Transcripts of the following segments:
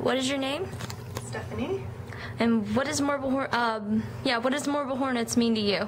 What is your name? Stephanie. And what does Marble Hornets mean to you?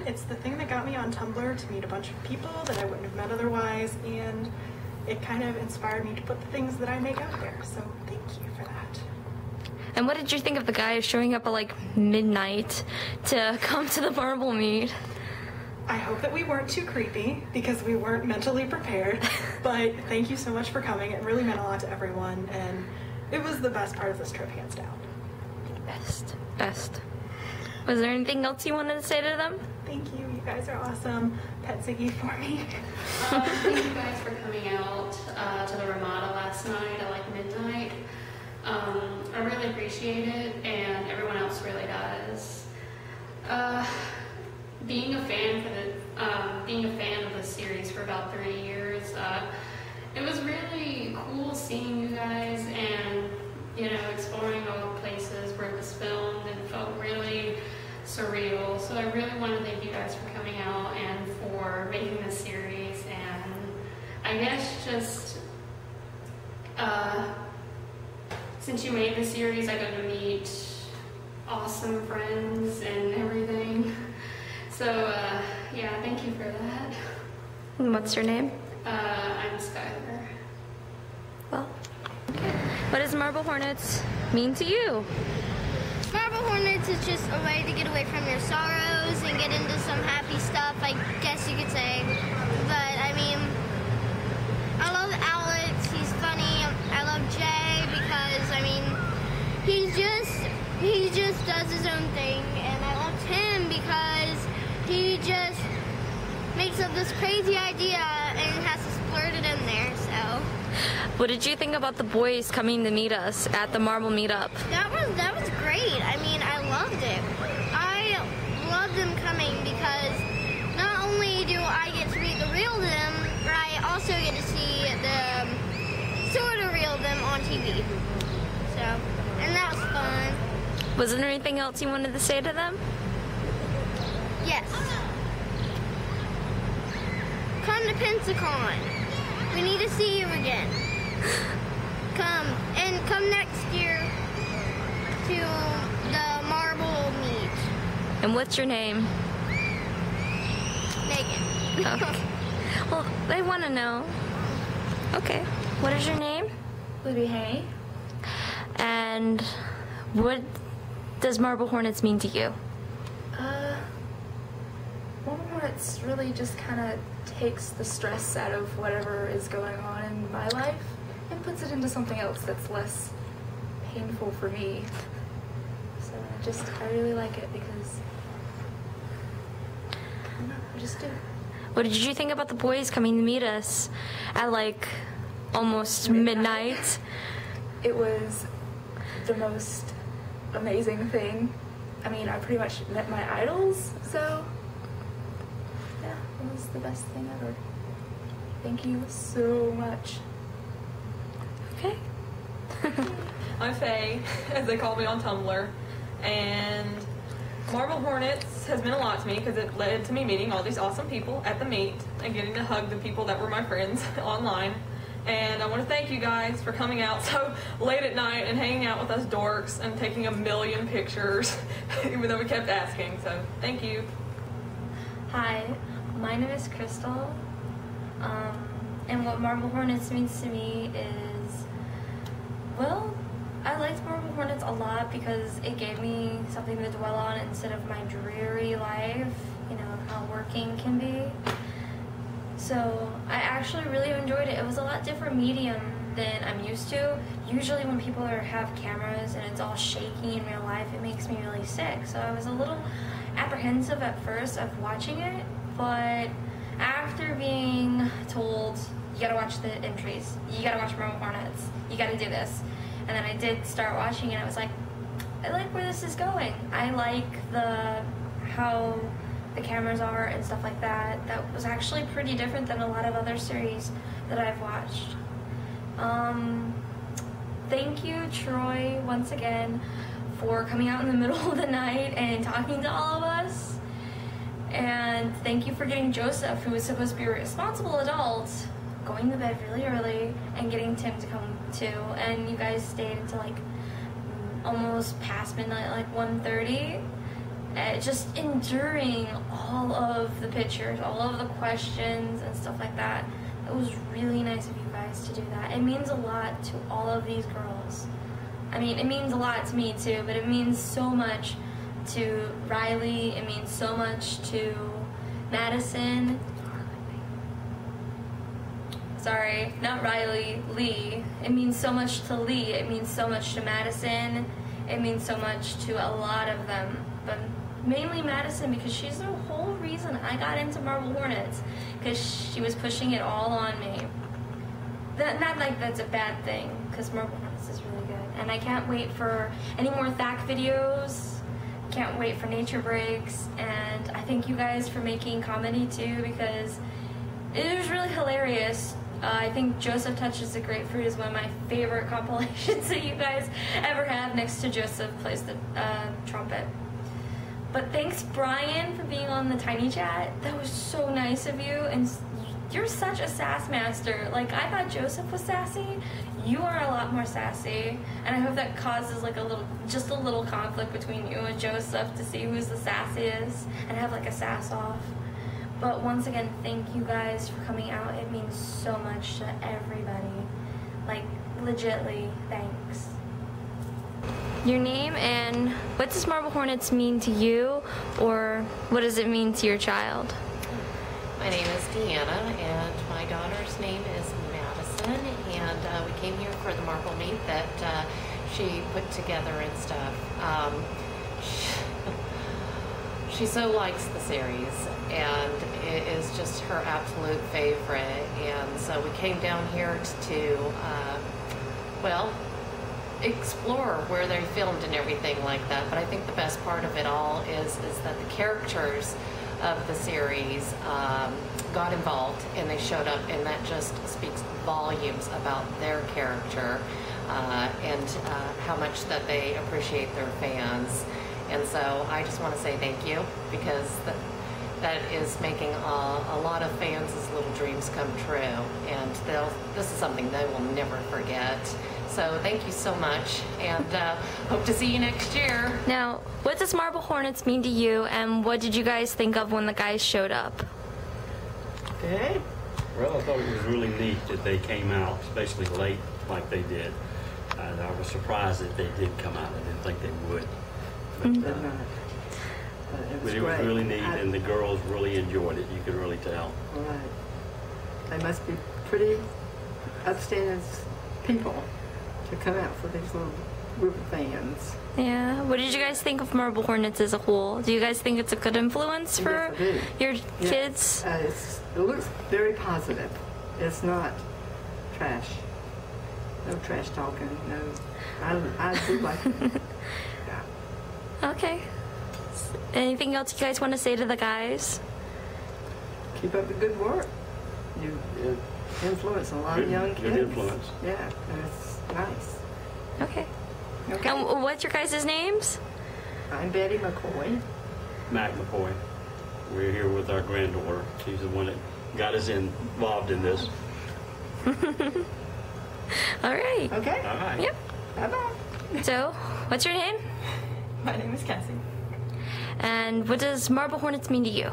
It's the thing that got me on Tumblr to meet a bunch of people that I wouldn't have met otherwise, and it kind of inspired me to put the things that I make out there, so thank you for that. And what did you think of the guy showing up at like midnight to come to the marble meet? I hope that we weren't too creepy because we weren't mentally prepared, but thank you so much for coming. It really meant a lot to everyone, and it was the best part of this trip, hands down. Best. Was there anything else you wanted to say to them? Thank you. You guys are awesome. Pet Ziggy for me. Thank you guys for coming out to the Ramada last night at like midnight. I really appreciate it, and everyone else really does. Being a fan of the series for about 3 years, it was really cool seeing you guys and exploring all the places where it was filmed, and it felt really surreal. So I really want to thank you guys for coming out and for making this series, and I guess just since you made the series, I got to meet awesome friends and everything. So yeah, thank you for that. And what's your name? I'm Skylar. Well, what does Marble Hornets mean to you? Marble Hornets is just a way to get away from your sorrows and get into some happy stuff, I guess you could say. But I mean, I love Alex, he's funny. I love Jay because I mean, he just does his own thing, and I love Tim because he just makes up this crazy idea and has to splurt it in there, so. What did you think about the boys coming to meet us at the Marble Meetup? That was great. I mean, I loved it. I loved them coming because not only do I get to meet the real them, but I also get to see the sort of real them on TV. So, and that was fun. Was there anything else you wanted to say to them? Yes. Come to Pensacon. We need to see you again. Come next year to the Marble Meet. And what's your name? Megan. Okay. Well, they want to know. Okay. What is your name? Libby Hay. And what does Marble Hornets mean to you? Marble Hornets really just kind of takes the stress out of whatever is going on in my life and puts it into something else that's less painful for me. So I really like it because I don't know, I just do. What did you think about the boys coming to meet us at like almost midnight? It was the most amazing thing. I mean, I pretty much met my idols, so yeah, it was the best thing ever. Thank you so much. Okay. I'm Faye, as they call me on Tumblr, and Marble Hornets has meant a lot to me because it led to me meeting all these awesome people at the meet and getting to hug the people that were my friends online. And I want to thank you guys for coming out so late at night and hanging out with us dorks and taking a million pictures, even though we kept asking. So thank you. Hi, my name is Crystal, and what Marble Hornets means to me is, well, I liked Marble Hornets a lot because it gave me something to dwell on instead of my dreary life, you know, how working can be. So I actually really enjoyed it. It was a lot different medium than I'm used to. Usually when people have cameras and it's all shaky in real life, it makes me really sick. So I was a little apprehensive at first of watching it, but after being told, you gotta watch the entries, you gotta watch Marble Hornets, you gotta do this, and then I did start watching it, and I was like, I like where this is going. I like how the cameras are and stuff like that. That was actually pretty different than a lot of other series that I've watched. Thank you, Troy, once again, for coming out in the middle of the night and talking to all of us. And thank you for getting Joseph, who was supposed to be a responsible adult, going to bed really early and getting Tim to come too, and you guys stayed until like almost past midnight, like 1:30, just enduring all of the pictures, all of the questions and stuff like that. It was really nice of you guys to do that. It means a lot to all of these girls. I mean, it means a lot to me too, but it means so much to Riley, it means so much to Madison. Sorry, not Riley, Lee. It means so much to Lee, it means so much to Madison, it means so much to a lot of them, but mainly Madison, because she's the whole reason I got into Marble Hornets, because she was pushing it all on me. Not like that's a bad thing, because Marble Hornets is really good. And I can't wait for any more THAC videos, can't wait for nature breaks, and I thank you guys for making comedy too, because it was really hilarious. I think Joseph Touches the Grapefruit is one of my favorite compilations that you guys ever have, next to Joseph Plays the Trumpet. But thanks, Brian, for being on the Tiny Chat. That was so nice of you, and you're such a sass master. Like, I thought Joseph was sassy. You are a lot more sassy, and I hope that causes like just a little conflict between you and Joseph to see who's the sassiest and have like a sass off. But once again, thank you guys for coming out. It means so much to everybody. Like, legitly, thanks. Your name and what does Marble Hornets mean to you, or what does it mean to your child? My name is Deanna, and my daughter's name is Madison, and we came here for the marble meet that she put together and stuff. She so likes the series, and it is just her absolute favorite, and so we came down here to well, explore where they filmed and everything like that. But I think the best part of it all is that the characters of the series got involved, and they showed up, and that just speaks volumes about their character and how much that they appreciate their fans. And so I just want to say thank you, because that is making a lot of fans' little dreams come true, and this is something they will never forget. So thank you so much, and hope to see you next year. Now, what does Marble Hornets mean to you, and what did you guys think of when the guys showed up? Okay. Well, I thought it was really neat that they came out, especially late like they did. I was surprised that they did come out. I didn't think they would. But, it was really neat, and the girls really enjoyed it. You could really tell. Right. They must be pretty upstanding people to come out for these little group of fans. Yeah. What did you guys think of Marble Hornets as a whole? Do you guys think it's a good influence for your kids? It looks very positive. It's not trash. No trash talking. No. I do like it. Yeah. Okay. Anything else you guys want to say to the guys? Keep up the good work. You influence a lot of young kids. Good influence. Yeah, and it's nice. Okay. Okay. And what's your guys' names? I'm Betty McCoy. Mac McCoy. We're here with our granddaughter. She's the one that got us involved in this. All right. Okay. All right. Yep. Bye-bye. So, what's your name? My name is Cassie. And what does Marble Hornets mean to you?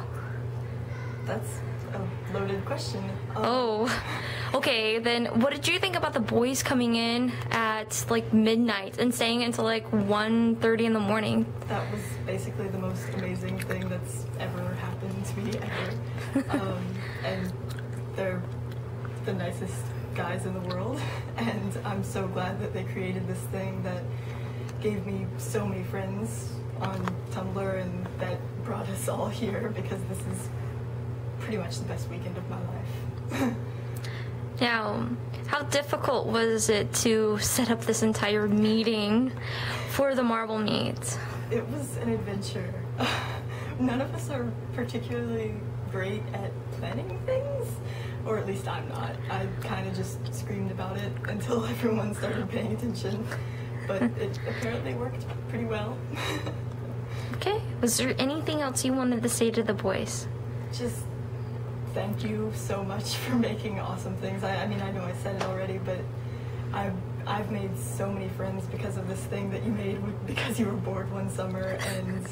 That's a loaded question. Oh, okay, then what did you think about the boys coming in at like midnight and staying until like 1:30 in the morning? That was basically the most amazing thing that's ever happened to me ever. And they're the nicest guys in the world, and I'm so glad that they created this thing that gave me so many friends on Tumblr, and that brought us all here, because this is pretty much the best weekend of my life. Now, how difficult was it to set up this entire meeting for the marble meet? It was an adventure. None of us are particularly great at planning things, or at least I'm not. I kind of just screamed about it until everyone started paying attention, but it apparently worked pretty well. Okay, was there anything else you wanted to say to the boys? Just thank you so much for making awesome things. I mean, I know I said it already, but I've made so many friends because of this thing that you made because you were bored one summer, and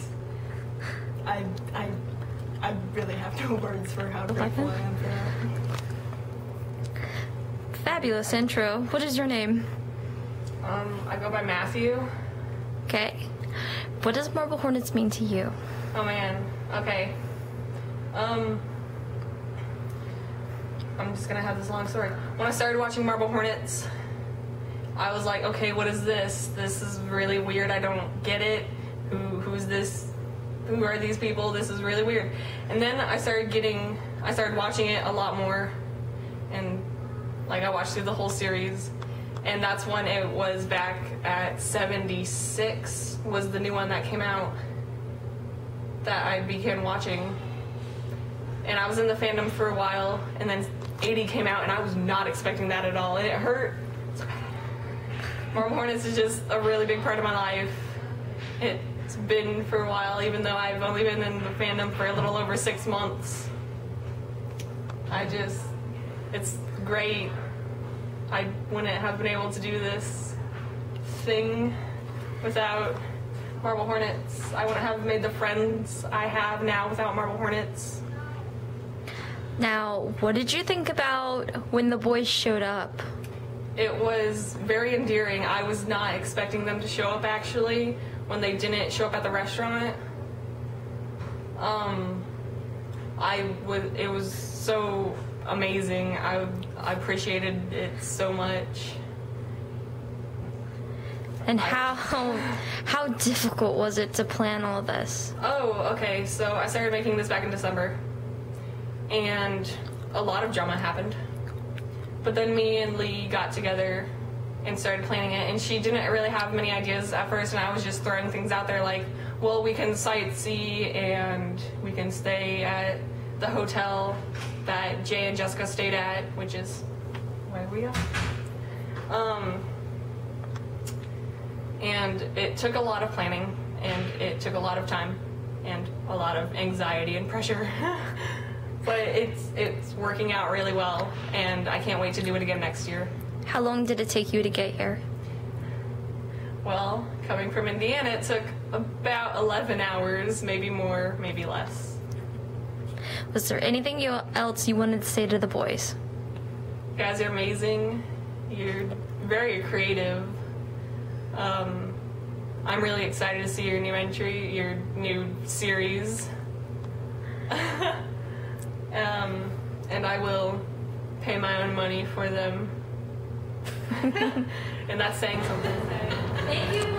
I really have no words for how grateful I am for that. Fabulous intro. What is your name? I go by Matthew. Okay. What does Marble Hornets mean to you? Oh man. Okay. I'm just gonna have this long story. When I started watching Marble Hornets, I was like, okay, what is this? This is really weird. I don't get it. Who's this? Who are these people? This is really weird. And then I started watching it a lot more, and like I watched through the whole series, and that's when it was back at 76 was the new one that came out that I began watching. And I was in the fandom for a while, and then 80 came out, and I was not expecting that at all, and it hurt. Marble Hornets is just a really big part of my life. It's been for a while, even though I've only been in the fandom for a little over 6 months. It's great. I wouldn't have been able to do this thing without Marble Hornets. I wouldn't have made the friends I have now without Marble Hornets. Now, what did you think about when the boys showed up? It was very endearing. I was not expecting them to show up, actually, when they didn't show up at the restaurant. It was so amazing. I appreciated it so much. And how difficult was it to plan all this? Oh, okay, so I started making this back in December, and a lot of drama happened. But then me and Lee got together and started planning it, and she didn't really have many ideas at first, and I was just throwing things out there like, well, we can sightsee and we can stay at the hotel that Jay and Jessica stayed at, which is where we are. And it took a lot of planning, and it took a lot of time and a lot of anxiety and pressure. But it's working out really well, and I can't wait to do it again next year. How long did it take you to get here? Well, coming from Indiana, it took about 11 hours, maybe more, maybe less. Was there anything else you wanted to say to the boys? You guys are amazing. You're very creative. I'm really excited to see your new entry, your new series. And I will pay my own money for them. And that's saying something. Thank you.